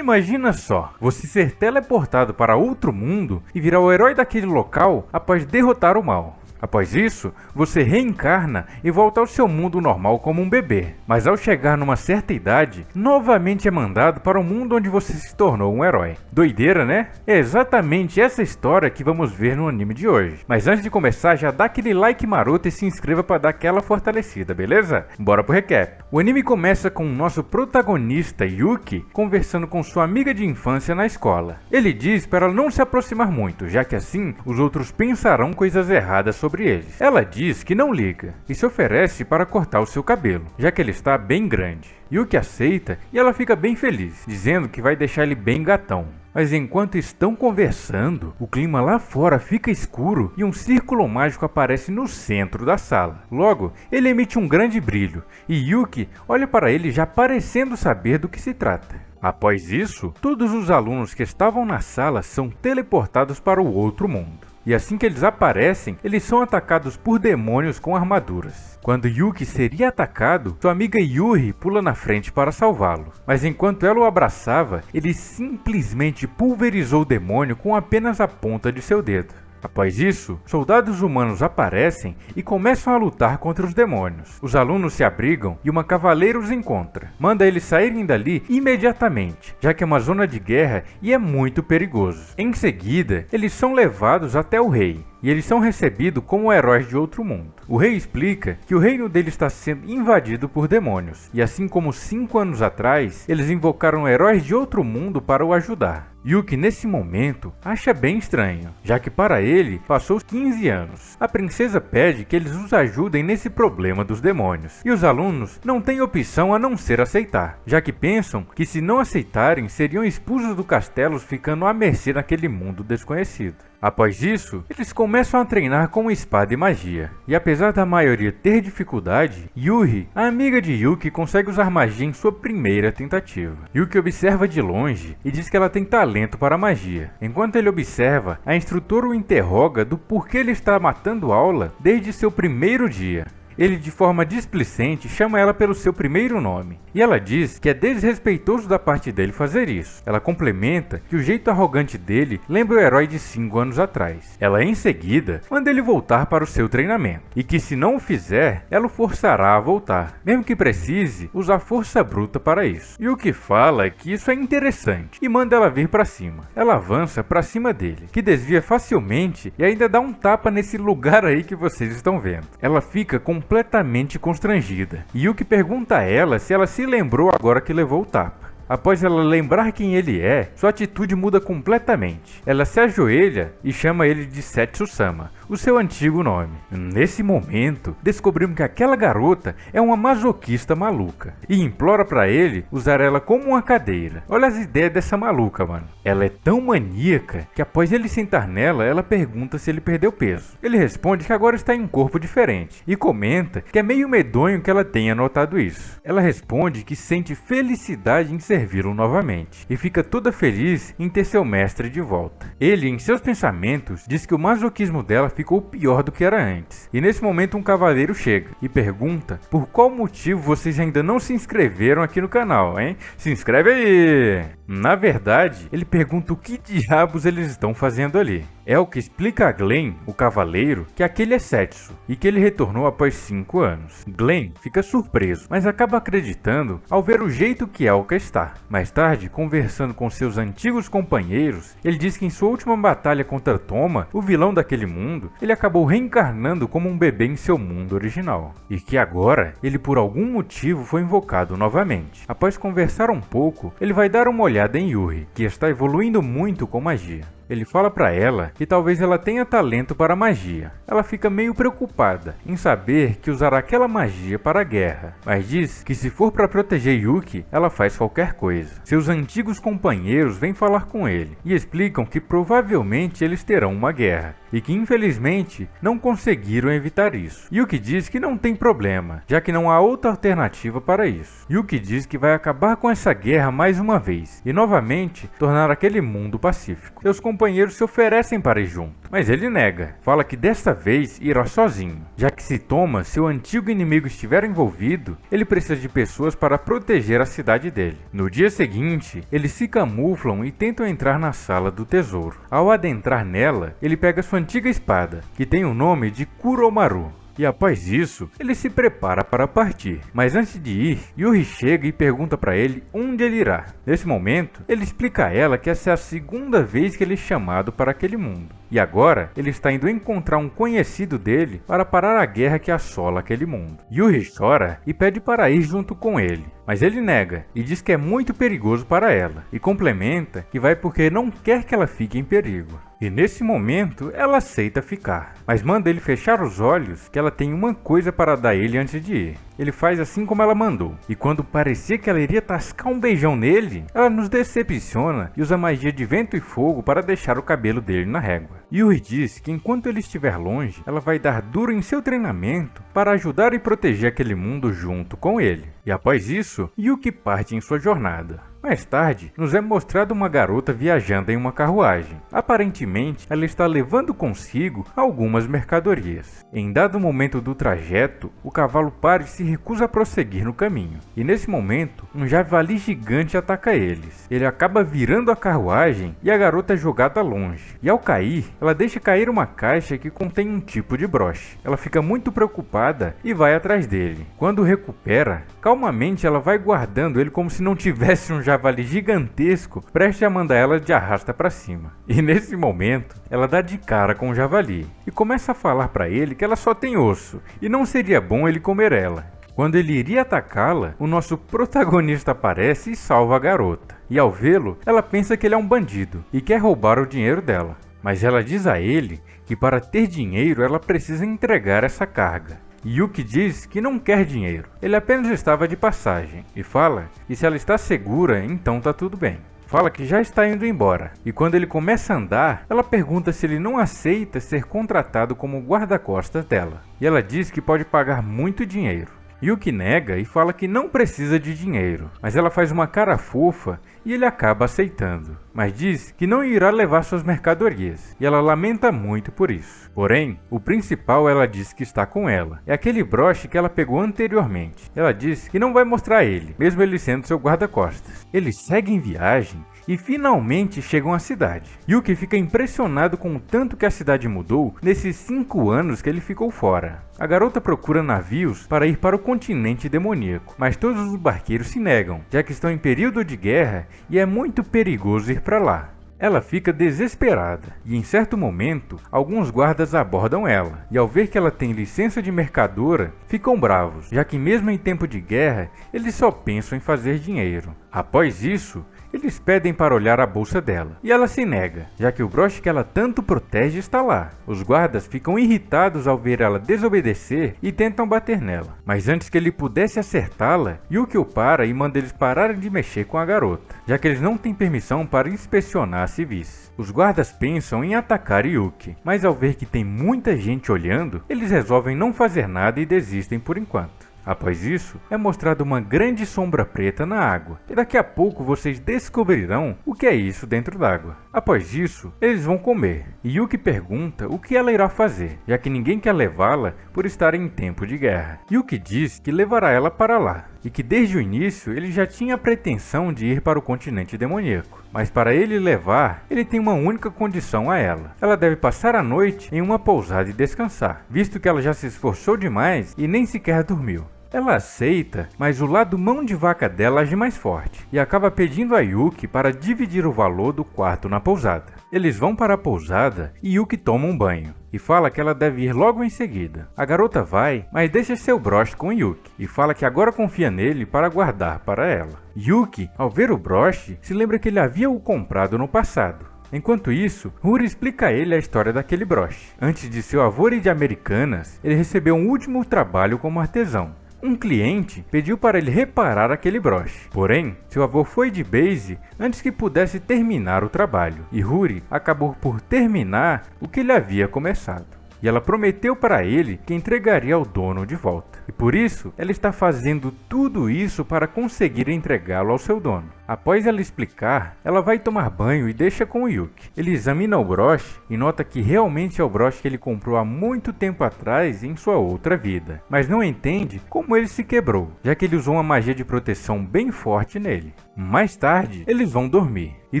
Imagina só, você ser teleportado para outro mundo e virar o herói daquele local após derrotar o mal. Após isso, você reencarna e volta ao seu mundo normal como um bebê. Mas ao chegar numa certa idade, novamente é mandado para o mundo onde você se tornou um herói. Doideira, né? É exatamente essa história que vamos ver no anime de hoje. Mas antes de começar, já dá aquele like maroto e se inscreva para dar aquela fortalecida, beleza? Bora pro recap. O anime começa com o nosso protagonista, Yuki, conversando com sua amiga de infância na escola. Ele diz para ela não se aproximar muito, já que assim os outros pensarão coisas erradas sobre eles. Ela diz que não liga e se oferece para cortar o seu cabelo, já que ele está bem grande. Yuki aceita e ela fica bem feliz, dizendo que vai deixar ele bem gatão. Mas enquanto estão conversando, o clima lá fora fica escuro e um círculo mágico aparece no centro da sala. Logo, ele emite um grande brilho e Yuki olha para ele já parecendo saber do que se trata. Após isso, todos os alunos que estavam na sala são teleportados para o outro mundo. E assim que eles aparecem, eles são atacados por demônios com armaduras. Quando Yuki seria atacado, sua amiga Yuri pula na frente para salvá-lo. Mas enquanto ela o abraçava, ele simplesmente pulverizou o demônio com apenas a ponta de seu dedo. Após isso, soldados humanos aparecem e começam a lutar contra os demônios. Os alunos se abrigam e uma cavaleira os encontra. Manda eles saírem dali imediatamente, já que é uma zona de guerra e é muito perigoso. Em seguida, eles são levados até o rei. E eles são recebidos como heróis de outro mundo. O rei explica que o reino dele está sendo invadido por demônios. E assim como 5 anos atrás, eles invocaram heróis de outro mundo para o ajudar. Yuki nesse momento acha bem estranho, já que para ele passou 15 anos. A princesa pede que eles os ajudem nesse problema dos demônios. E os alunos não têm opção a não ser aceitar, já que pensam que se não aceitarem seriam expulsos do castelo ficando à mercê naquele mundo desconhecido. Após isso, eles começam a treinar com espada e magia. E apesar da maioria ter dificuldade, Yuri, a amiga de Yuki, consegue usar magia em sua primeira tentativa. Yuki observa de longe e diz que ela tem talento para magia. Enquanto ele observa, a instrutora o interroga do porquê ele está matando aula desde seu primeiro dia. Ele de forma displicente chama ela pelo seu primeiro nome, e ela diz que é desrespeitoso da parte dele fazer isso. Ela complementa que o jeito arrogante dele lembra o herói de 5 anos atrás. Ela em seguida manda ele voltar para o seu treinamento, e que se não o fizer, ela o forçará a voltar, mesmo que precise usar força bruta para isso. E o que fala é que isso é interessante, e manda ela vir para cima. Ela avança para cima dele, que desvia facilmente e ainda dá um tapa nesse lugar aí que vocês estão vendo. Ela fica completamente constrangida. Yuki pergunta a ela se ela se lembrou agora que levou o tapa. Após ela lembrar quem ele é, sua atitude muda completamente. Ela se ajoelha e chama ele de Setsu-sama, o seu antigo nome. Nesse momento, descobrimos que aquela garota é uma masoquista maluca e implora pra ele usar ela como uma cadeira. Olha as ideias dessa maluca, mano. Ela é tão maníaca que após ele sentar nela, ela pergunta se ele perdeu peso. Ele responde que agora está em um corpo diferente e comenta que é meio medonho que ela tenha notado isso. Ela responde que sente felicidade em servi-lo novamente e fica toda feliz em ter seu mestre de volta. Ele, em seus pensamentos, diz que o masoquismo dela ficou pior do que era antes. E nesse momento um cavaleiro chega e pergunta por qual motivo vocês ainda não se inscreveram aqui no canal, hein? Se inscreve aí! Na verdade, ele pergunta o que diabos eles estão fazendo ali. Elka explica a Glenn, o cavaleiro, que aquele é Setsu e que ele retornou após 5 anos. Glenn fica surpreso, mas acaba acreditando ao ver o jeito que Elka está. Mais tarde, conversando com seus antigos companheiros, ele diz que em sua última batalha contra Toma, o vilão daquele mundo, ele acabou reencarnando como um bebê em seu mundo original. E que agora, ele por algum motivo foi invocado novamente. Após conversar um pouco, ele vai dar uma olhada em Yuri, que está evoluindo muito com magia. Ele fala para ela que talvez ela tenha talento para magia. Ela fica meio preocupada em saber que usará aquela magia para a guerra, mas diz que se for para proteger Yuki, ela faz qualquer coisa. Seus antigos companheiros vêm falar com ele e explicam que provavelmente eles terão uma guerra e que infelizmente não conseguiram evitar isso. Yuki diz que não tem problema, já que não há outra alternativa para isso. Yuki diz que vai acabar com essa guerra mais uma vez e novamente tornar aquele mundo pacífico. Seus companheiros companheiros se oferecem para ir junto, mas ele nega. Fala que desta vez irá sozinho, já que se Thomas, seu antigo inimigo, estiver envolvido, ele precisa de pessoas para proteger a cidade dele. No dia seguinte, eles se camuflam e tentam entrar na sala do tesouro. Ao adentrar nela, ele pega sua antiga espada, que tem o nome de Kuromaru. E após isso, ele se prepara para partir. Mas antes de ir, Yuri chega e pergunta para ele onde ele irá. Nesse momento, ele explica a ela que essa é a segunda vez que ele é chamado para aquele mundo. E agora, ele está indo encontrar um conhecido dele para parar a guerra que assola aquele mundo. Yuri chora e pede para ir junto com ele, mas ele nega e diz que é muito perigoso para ela, e complementa que vai porque não quer que ela fique em perigo. E nesse momento, ela aceita ficar, mas manda ele fechar os olhos que ela tem uma coisa para dar ele antes de ir. Ele faz assim como ela mandou, e quando parecia que ela iria tascar um beijão nele, ela nos decepciona e usa magia de vento e fogo para deixar o cabelo dele na régua. Yuri diz que enquanto ele estiver longe, ela vai dar duro em seu treinamento para ajudar e proteger aquele mundo junto com ele. E após isso, Yuki parte em sua jornada. Mais tarde, nos é mostrada uma garota viajando em uma carruagem. Aparentemente, ela está levando consigo algumas mercadorias. Em dado momento do trajeto, o cavalo para e se recusa a prosseguir no caminho. E nesse momento, um javali gigante ataca eles. Ele acaba virando a carruagem e a garota é jogada longe. E ao cair, ela deixa cair uma caixa que contém um tipo de broche. Ela fica muito preocupada e vai atrás dele. Quando recupera, calmamente ela vai guardando ele como se não tivesse um javali gigantesco prestes a mandar ela de arrasta para cima. E nesse momento, ela dá de cara com o javali e começa a falar para ele que ela só tem osso e não seria bom ele comer ela. Quando ele iria atacá-la, o nosso protagonista aparece e salva a garota. E ao vê-lo, ela pensa que ele é um bandido e quer roubar o dinheiro dela. Mas ela diz a ele que para ter dinheiro ela precisa entregar essa carga. Yuki diz que não quer dinheiro, ele apenas estava de passagem e fala que se ela está segura, então tá tudo bem. Fala que já está indo embora, e quando ele começa a andar, ela pergunta se ele não aceita ser contratado como guarda-costas dela. E ela diz que pode pagar muito dinheiro. Yuki nega e fala que não precisa de dinheiro, mas ela faz uma cara fofa e ele acaba aceitando, mas diz que não irá levar suas mercadorias, e ela lamenta muito por isso. Porém, o principal ela diz que está com ela, é aquele broche que ela pegou anteriormente. Ela diz que não vai mostrar ele, mesmo ele sendo seu guarda-costas. Eles seguem viagem e finalmente chegam à cidade. Yuki fica impressionado com o tanto que a cidade mudou nesses 5 anos que ele ficou fora. A garota procura navios para ir para o continente demoníaco, mas todos os barqueiros se negam, já que estão em período de guerra e é muito perigoso ir para lá. Ela fica desesperada e em certo momento, alguns guardas abordam ela e ao ver que ela tem licença de mercadora, ficam bravos, já que mesmo em tempo de guerra, eles só pensam em fazer dinheiro. Após isso, eles pedem para olhar a bolsa dela, e ela se nega, já que o broche que ela tanto protege está lá. Os guardas ficam irritados ao ver ela desobedecer e tentam bater nela. Mas antes que ele pudesse acertá-la, Yuki o para e manda eles pararem de mexer com a garota, já que eles não têm permissão para inspecionar civis. Os guardas pensam em atacar Yuki, mas ao ver que tem muita gente olhando, eles resolvem não fazer nada e desistem por enquanto. Após isso, é mostrada uma grande sombra preta na água, e daqui a pouco vocês descobrirão o que é isso dentro d'água. Após isso, eles vão comer, e Yuki pergunta o que ela irá fazer, já que ninguém quer levá-la por estar em tempo de guerra. Yuki diz que levará ela para lá, e que desde o início ele já tinha a pretensão de ir para o continente demoníaco. Mas para ele levar, ele tem uma única condição a ela. Ela deve passar a noite em uma pousada e descansar, visto que ela já se esforçou demais e nem sequer dormiu. Ela aceita, mas o lado mão de vaca dela age mais forte, e acaba pedindo a Yuki para dividir o valor do quarto na pousada. Eles vão para a pousada e Yuki toma um banho, e fala que ela deve ir logo em seguida. A garota vai, mas deixa seu broche com Yuki, e fala que agora confia nele para guardar para ela. Yuki, ao ver o broche, se lembra que ele havia o comprado no passado. Enquanto isso, Huri explica a ele a história daquele broche. Antes de seu avô ir de Americanas, ele recebeu um último trabalho como artesão. Um cliente pediu para ele reparar aquele broche. Porém, seu avô foi de base antes que pudesse terminar o trabalho, e Huri acabou por terminar o que ele havia começado. e ela prometeu para ele que entregaria ao dono de volta. E por isso, ela está fazendo tudo isso para conseguir entregá-lo ao seu dono. Após ela explicar, ela vai tomar banho e deixa com o Yuki. Ele examina o broche e nota que realmente é o broche que ele comprou há muito tempo atrás em sua outra vida, mas não entende como ele se quebrou, já que ele usou uma magia de proteção bem forte nele. Mais tarde, eles vão dormir. E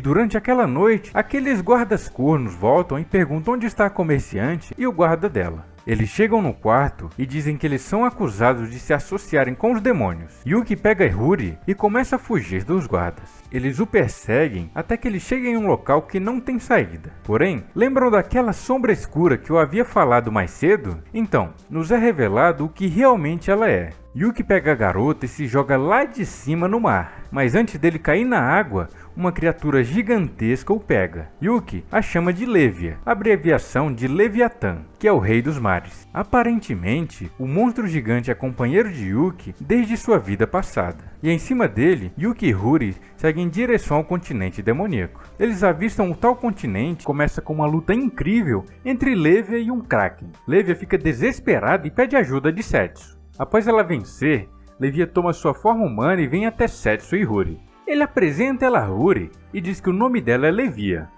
durante aquela noite, aqueles guardas cornos voltam e perguntam onde está a comerciante e o guarda dela. Eles chegam no quarto e dizem que eles são acusados de se associarem com os demônios. Yuki pega Huri e começa a fugir dos guardas. Eles o perseguem até que ele chega em um local que não tem saída. Porém, lembram daquela sombra escura que eu havia falado mais cedo? Então, nos é revelado o que realmente ela é. Yuki pega a garota e se joga lá de cima no mar, mas antes dele cair na água, uma criatura gigantesca o pega. Yuki a chama de Levia, abreviação de Leviatã, que é o rei dos mares. Aparentemente, o monstro gigante é companheiro de Yuki desde sua vida passada. E em cima dele, Yuki e Huri seguem em direção ao continente demoníaco. Eles avistam o tal continente e começa com uma luta incrível entre Levia e um Kraken. Levia fica desesperada e pede ajuda de Setsu. Após ela vencer, Levia toma sua forma humana e vem até Setsu e Huri. Ele apresenta ela a Huri e diz que o nome dela é Levia,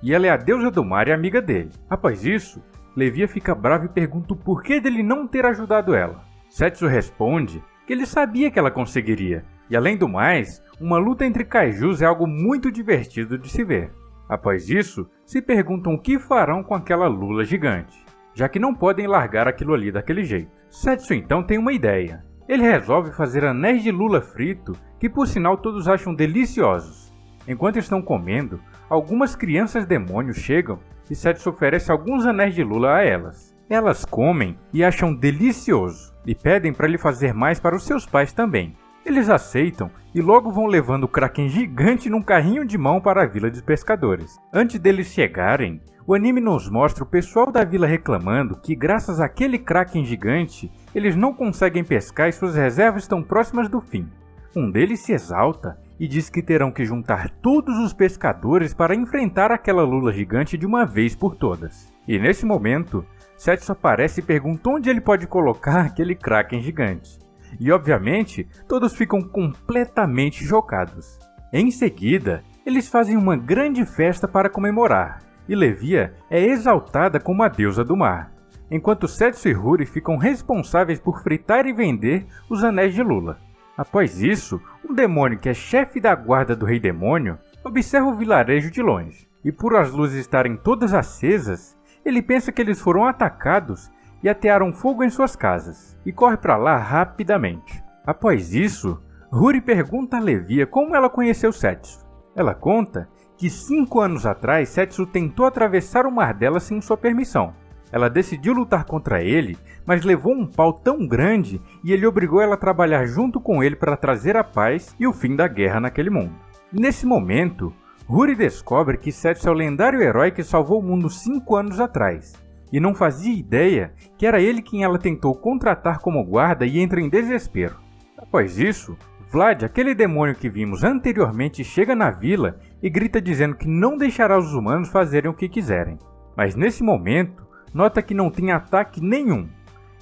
e ela é a deusa do mar e amiga dele. Após isso, Levia fica brava e pergunta o porquê dele não ter ajudado ela. Setsu responde que ele sabia que ela conseguiria, e além do mais, uma luta entre kaijus é algo muito divertido de se ver. Após isso, se perguntam o que farão com aquela lula gigante, já que não podem largar aquilo ali daquele jeito. Setsu então tem uma ideia. Ele resolve fazer anéis de lula frito, que por sinal todos acham deliciosos. Enquanto estão comendo, algumas crianças demônios chegam e Setsu oferece alguns anéis de lula a elas. Elas comem e acham delicioso, e pedem para ele fazer mais para os seus pais também. Eles aceitam e logo vão levando o Kraken gigante num carrinho de mão para a vila dos pescadores. Antes deles chegarem, o anime nos mostra o pessoal da vila reclamando que graças àquele Kraken gigante, eles não conseguem pescar e suas reservas estão próximas do fim. Um deles se exalta e diz que terão que juntar todos os pescadores para enfrentar aquela lula gigante de uma vez por todas. E nesse momento, Setsu aparece e pergunta onde ele pode colocar aquele Kraken gigante. E obviamente, todos ficam completamente chocados. Em seguida, eles fazem uma grande festa para comemorar, e Levia é exaltada como a deusa do mar, enquanto Setsu e Huri ficam responsáveis por fritar e vender os anéis de lula. Após isso, um demônio que é chefe da guarda do rei demônio observa o vilarejo de longe, e por as luzes estarem todas acesas, ele pensa que eles foram atacados e atearam fogo em suas casas, e corre para lá rapidamente. Após isso, Huri pergunta a Levia como ela conheceu Setsu. Ela conta que 5 anos atrás Setsu tentou atravessar o mar dela sem sua permissão. Ela decidiu lutar contra ele, mas levou um pau tão grande e ele obrigou ela a trabalhar junto com ele para trazer a paz e o fim da guerra naquele mundo. Nesse momento, Huri descobre que Setsu é o lendário herói que salvou o mundo 5 anos atrás, e não fazia ideia que era ele quem ela tentou contratar como guarda e entra em desespero. Após isso, Vlad, aquele demônio que vimos anteriormente, chega na vila e grita dizendo que não deixará os humanos fazerem o que quiserem. Mas nesse momento, nota que não tem ataque nenhum,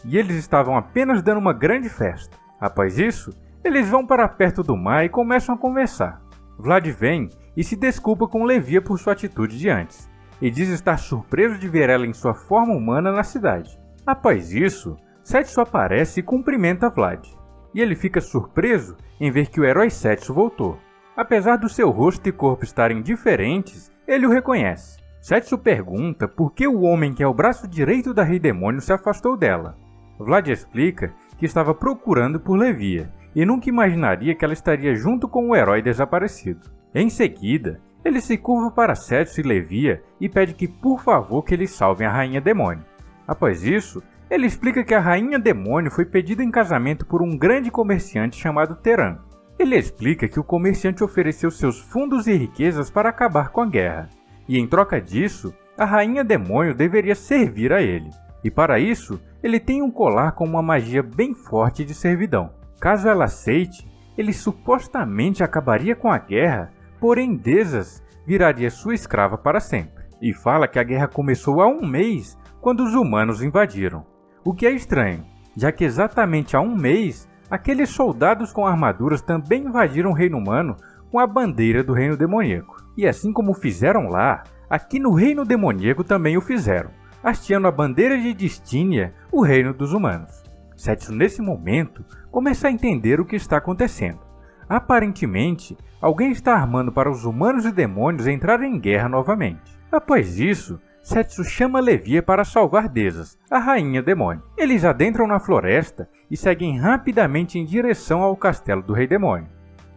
e eles estavam apenas dando uma grande festa. Após isso, eles vão para perto do mar e começam a conversar. Vlad vem e se desculpa com Levia por sua atitude de antes, e diz estar surpreso de ver ela em sua forma humana na cidade. Após isso, Setsu aparece e cumprimenta Vlad, e ele fica surpreso em ver que o herói Setsu voltou. Apesar do seu rosto e corpo estarem diferentes, ele o reconhece. Setsu pergunta por que o homem que é o braço direito da Rei Demônio se afastou dela. Vlad explica que estava procurando por Levia, e nunca imaginaria que ela estaria junto com o herói desaparecido. Em seguida, ele se curva para Setsu e Levia e pede que por favor que eles salvem a Rainha Demônio. Após isso, ele explica que a Rainha Demônio foi pedida em casamento por um grande comerciante chamado Teran. Ele explica que o comerciante ofereceu seus fundos e riquezas para acabar com a guerra, e em troca disso, a Rainha Demônio deveria servir a ele. E para isso, ele tem um colar com uma magia bem forte de servidão. Caso ela aceite, ele supostamente acabaria com a guerra, porém Dezas viraria sua escrava para sempre. E fala que a guerra começou há um mês quando os humanos invadiram. O que é estranho, já que exatamente há um mês, aqueles soldados com armaduras também invadiram o reino humano com a bandeira do reino demoníaco. E assim como fizeram lá, aqui no reino demoníaco também o fizeram, hasteando a bandeira de Distínia, o reino dos humanos. Setsu, nesse momento, começa a entender o que está acontecendo. Aparentemente, alguém está armando para os humanos e demônios entrarem em guerra novamente. Após isso, Setsu chama Levia para salvar Desas, a rainha demônio. Eles adentram na floresta e seguem rapidamente em direção ao castelo do rei demônio.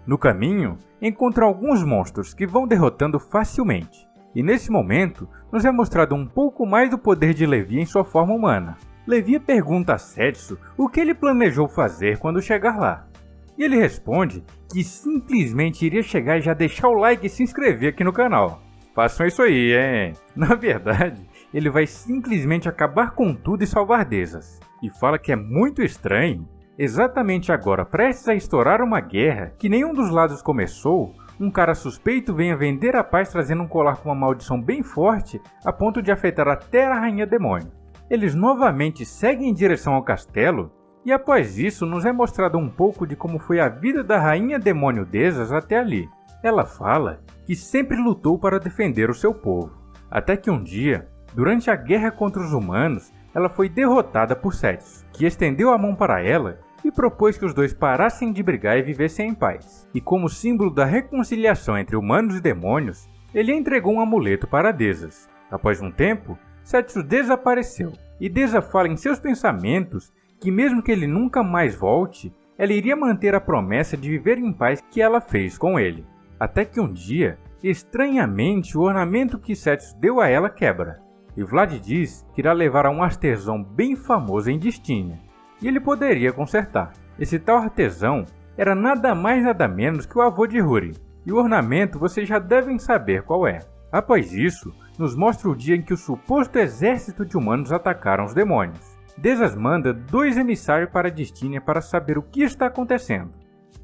No caminho, encontram alguns monstros que vão derrotando facilmente. E nesse momento, nos é mostrado um pouco mais do poder de Levia em sua forma humana. Levia pergunta a Setsu o que ele planejou fazer quando chegar lá. E ele responde que simplesmente iria chegar e já deixar o like e se inscrever aqui no canal. Façam isso aí, hein? Na verdade, ele vai simplesmente acabar com tudo e salvar Desas. E fala que é muito estranho, exatamente agora, prestes a estourar uma guerra que nenhum dos lados começou, um cara suspeito venha vender a paz trazendo um colar com uma maldição bem forte a ponto de afetar até a rainha demônio. Eles novamente seguem em direção ao castelo e após isso nos é mostrado um pouco de como foi a vida da rainha demônio Desas até ali. Ela fala que sempre lutou para defender o seu povo, até que um dia, durante a guerra contra os humanos, ela foi derrotada por Setsu, que estendeu a mão para ela e propôs que os dois parassem de brigar e vivessem em paz. E como símbolo da reconciliação entre humanos e demônios, ele entregou um amuleto para Desas. Após um tempo, Setsu desapareceu, e Desa fala em seus pensamentos que mesmo que ele nunca mais volte, ela iria manter a promessa de viver em paz que ela fez com ele. Até que um dia, estranhamente, o ornamento que Setsu deu a ela quebra, e Vlad diz que irá levar a um artesão bem famoso em Distínia, e ele poderia consertar. Esse tal artesão era nada mais nada menos que o avô de Huri, e o ornamento vocês já devem saber qual é. Após isso, nos mostra o dia em que o suposto exército de humanos atacaram os demônios. Desas manda 2 emissários para Distínia para saber o que está acontecendo.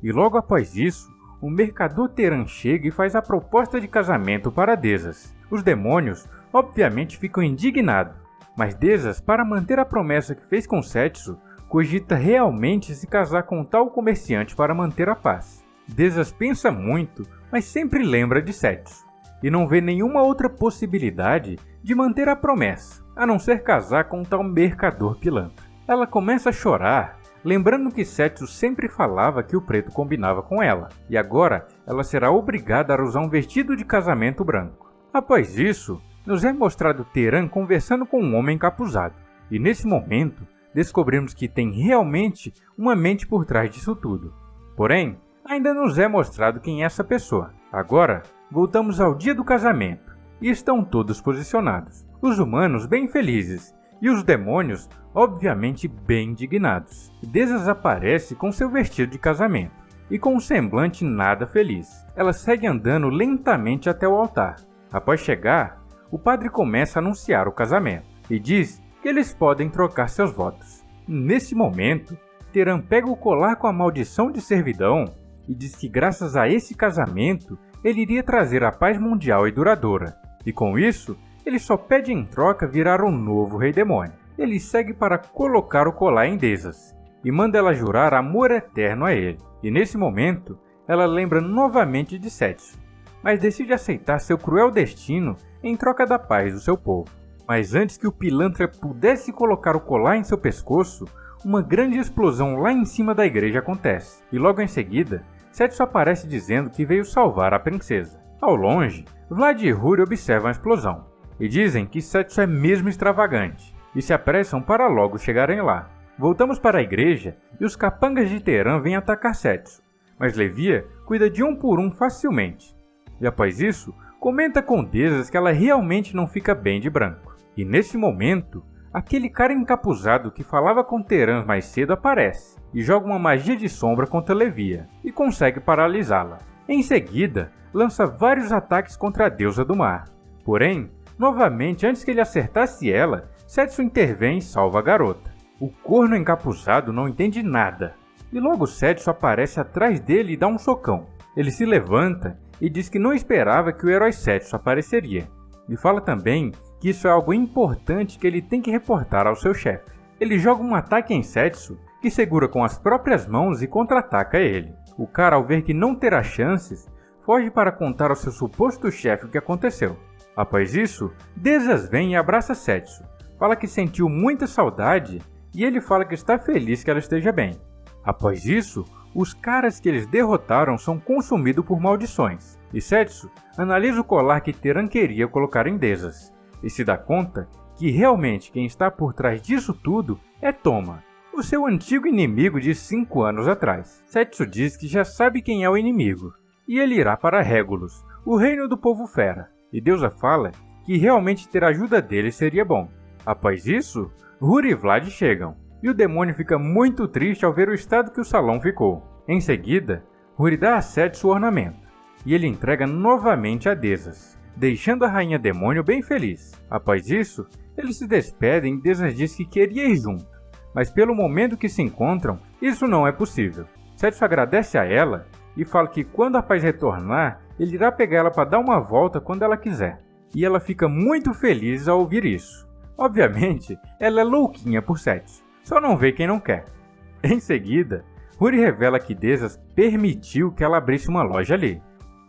E logo após isso, o mercador Teran chega e faz a proposta de casamento para Desas. Os demônios, obviamente, ficam indignados, mas Desas, para manter a promessa que fez com Setsu, cogita realmente se casar com tal comerciante para manter a paz. Desas pensa muito, mas sempre lembra de Setsu, e não vê nenhuma outra possibilidade de manter a promessa, a não ser casar com tal mercador pilantra. Ela começa a chorar, lembrando que Setsu sempre falava que o preto combinava com ela, e agora ela será obrigada a usar um vestido de casamento branco. Após isso, nos é mostrado Teran conversando com um homem encapuzado, e nesse momento, descobrimos que tem realmente uma mente por trás disso tudo. Porém, ainda nos é mostrado quem é essa pessoa. Agora, voltamos ao dia do casamento, e estão todos posicionados. Os humanos bem felizes, e os demônios, obviamente, bem indignados. Desas aparece com seu vestido de casamento, e com um semblante nada feliz. Ela segue andando lentamente até o altar. Após chegar, o padre começa a anunciar o casamento, e diz que eles podem trocar seus votos. Nesse momento, Teran pega o colar com a maldição de servidão e diz que graças a esse casamento, ele iria trazer a paz mundial e duradoura. E com isso, ele só pede em troca virar um novo rei demônio. Ele segue para colocar o colar em Desas e manda ela jurar amor eterno a ele. E nesse momento, ela lembra novamente de Setsu, mas decide aceitar seu cruel destino em troca da paz do seu povo. Mas antes que o pilantra pudesse colocar o colar em seu pescoço, uma grande explosão lá em cima da igreja acontece. E logo em seguida, Setsu aparece dizendo que veio salvar a princesa. Ao longe, Vlad e Huri observam a explosão, e dizem que Setsu é mesmo extravagante, e se apressam para logo chegarem lá. Voltamos para a igreja, e os capangas de Teran vêm atacar Setsu, mas Levia cuida de um por um facilmente. E após isso, comenta com Desas que ela realmente não fica bem de branco. E nesse momento, aquele cara encapuzado que falava com Teran mais cedo aparece e joga uma magia de sombra contra Levia e consegue paralisá-la. Em seguida, lança vários ataques contra a deusa do mar. Porém, novamente antes que ele acertasse ela, Setsu intervém e salva a garota. O corno encapuzado não entende nada, e logo Setsu aparece atrás dele e dá um socão. Ele se levanta e diz que não esperava que o herói Setsu apareceria, e fala também que isso é algo importante que ele tem que reportar ao seu chefe. Ele joga um ataque em Setsu, que segura com as próprias mãos e contra-ataca ele. O cara, ao ver que não terá chances, foge para contar ao seu suposto chefe o que aconteceu. Após isso, Desas vem e abraça Setsu, fala que sentiu muita saudade e ele fala que está feliz que ela esteja bem. Após isso, os caras que eles derrotaram são consumidos por maldições, e Setsu analisa o colar que Teran queria colocar em Desas, e se dá conta que realmente quem está por trás disso tudo é Toma, o seu antigo inimigo de 5 anos atrás. Setsu diz que já sabe quem é o inimigo, e ele irá para Regulus, o reino do povo fera, e Deusa fala que realmente ter a ajuda dele seria bom. Após isso, Huri e Vlad chegam, e o demônio fica muito triste ao ver o estado que o salão ficou. Em seguida, Huri dá a Setsu o ornamento, e ele entrega novamente a Desas, deixando a rainha demônio bem feliz. Após isso, eles se despedem e Desas diz que queria ir junto, mas pelo momento que se encontram, isso não é possível. Setsu agradece a ela e fala que quando a paz retornar, ele irá pegar ela para dar uma volta quando ela quiser. E ela fica muito feliz ao ouvir isso. Obviamente, ela é louquinha por Setsu, só não vê quem não quer. Em seguida, Huri revela que Desas permitiu que ela abrisse uma loja ali,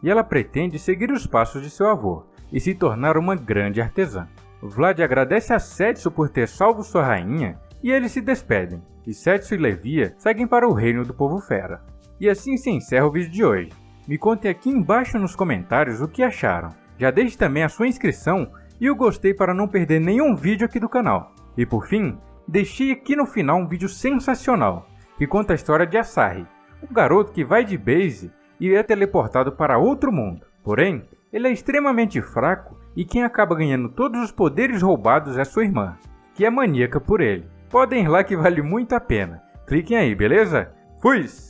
e ela pretende seguir os passos de seu avô e se tornar uma grande artesã. Vlad agradece a Setsu por ter salvo sua rainha e eles se despedem, e Setsu e Levia seguem para o reino do povo fera. E assim se encerra o vídeo de hoje. Me contem aqui embaixo nos comentários o que acharam. Já deixe também a sua inscrição e o gostei para não perder nenhum vídeo aqui do canal. E por fim, deixei aqui no final um vídeo sensacional, que conta a história de Asahi, um garoto que vai de base e é teleportado para outro mundo. Porém, ele é extremamente fraco e quem acaba ganhando todos os poderes roubados é sua irmã, que é maníaca por ele. Podem ir lá que vale muito a pena. Cliquem aí, beleza? Fui!